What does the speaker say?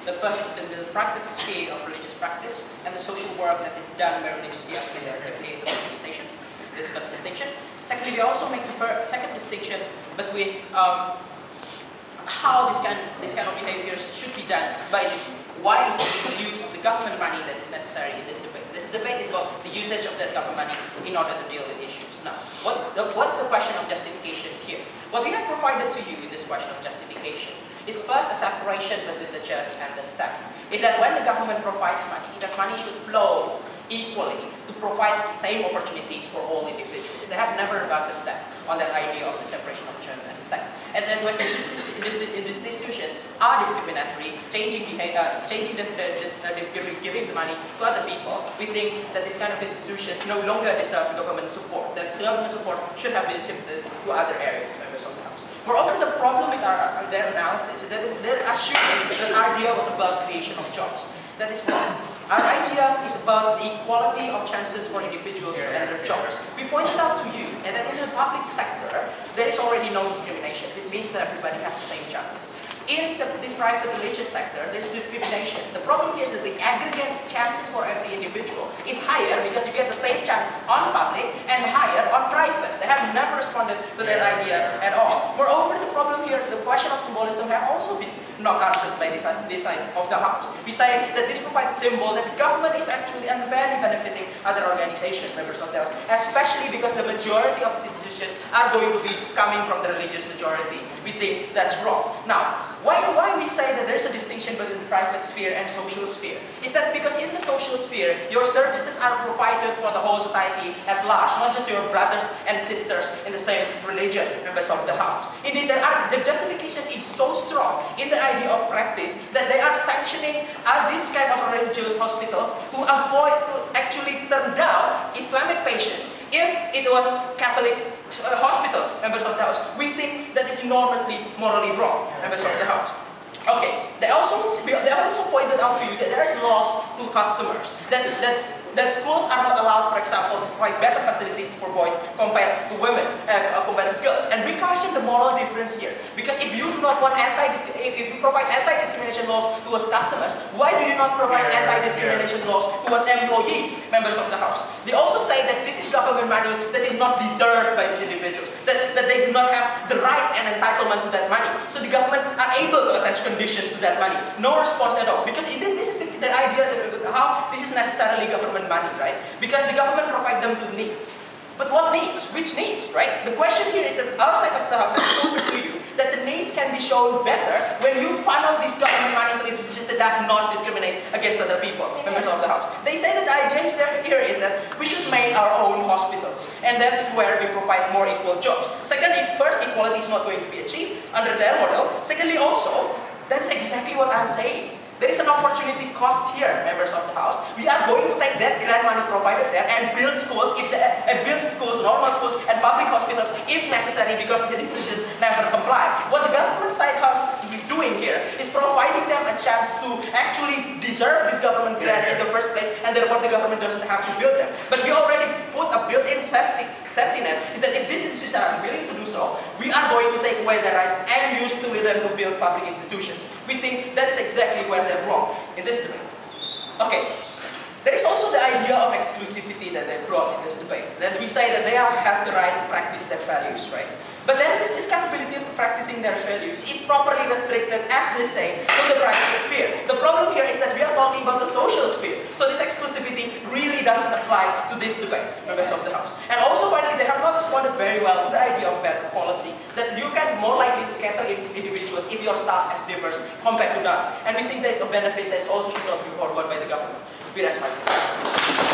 The first is the private sphere of religious practice and the social work that is done by religiously affiliated organizations. This is the first distinction. Secondly, we also make the second distinction between how this kind of behaviors should be done by why is it the use of the government money that is necessary in this debate. This debate is about the usage of that government money in order to deal with issues. Now, what's the question of justification here? What we have provided to you in this question of justification is first a separation between the church and the state. In that when the government provides money, that money should flow equally to provide the same opportunities for all individuals. They have never embarked on that idea of the separation of church and state. And then when these institutions are discriminatory, giving the money to other people, we think that this kind of institutions no longer deserve government support. That government support should have been shifted to other areas, members of the House. Moreover, the problem with their analysis is that they're assuming that the idea was about creation of jobs. That is wrong. Our idea is about the equality of chances for individuals to enter jobs. We pointed out to you that in the public sector, there is already no discrimination. It means that everybody has the same chance. In this private religious sector, there is discrimination. The problem here is that the aggregate chances for every individual is higher because you get the same chance on public and higher on private. They have never responded to that idea at all. Moreover, the problem here is the question of symbolism have also been not answered by this side of the House. We say that this provides symbol that the government is actually unfairly benefiting other organizations, members of the House, especially because the majority of these institutions are going to be coming from the religious majority. We think that's wrong. Now, why we say that there's a distinction between the private sphere and social sphere is that because in the social sphere, your services are provided for the whole society at large, not just your brothers and sisters in the same religion, members of the House. Indeed, the justification is so strong in the idea of practice that they are sanctioning these kind of religious hospitals to avoid to actually turn down Islamic patients if it was Catholic hospitals, members of the House. We think that is enormously morally wrong, members of the House. Okay, they also pointed out to you that there is loss to customers, that schools are not allowed, for example, to provide better facilities for boys compared to women, compared to girls. And we question the moral difference here, because if you do not want if you provide anti-discrimination laws towards customers, why do you not provide anti-discrimination laws towards employees, members of the House? They also say that this is government money that is not deserved by these individuals, that they do not have the right and entitlement to that money. So the government are able to attach conditions to that money. No response at all, because this is the idea that how this is necessarily government money, right? Because the government provide them to the needs. But what needs? Which needs, right? The question here is that our side of the House has proven to you that the needs can be shown better when you funnel this government money to institutions that does not discriminate against other people, members of the House. They say that the idea here is that we should make our own hospitals, and that is where we provide more equal jobs. Secondly, first, equality is not going to be achieved under their model. Secondly, also, that's exactly what I'm saying. There is an opportunity cost here, members of the House. We are going to take that grant money provided there and build schools, normal schools, and public hospitals if necessary, because this institution never comply. What the government side House is doing here is providing them a chance to actually deserve this government grant in the first place, and therefore the government doesn't have to build them. But we already put a built-in safety net, is that if these institutions are unwilling to do so, we are going to take away their rights and use them to build public institutions. We think that's exactly where they're wrong in this debate. Okay, there is also the idea of exclusivity that they brought in this debate. That we say that they have the right to practice their values, right? But then this capability of practicing their values is properly restricted, as they say, to the private sphere. The problem here is that we are talking about the social sphere. So this exclusivity really doesn't apply to this debate, members of the House. And also finally, they have not responded very well to the idea of better policy, that you can more likely to cater in individuals if your staff is diverse compared to none. And we think there is a benefit that also should not be forwarded by the government. We rest my case.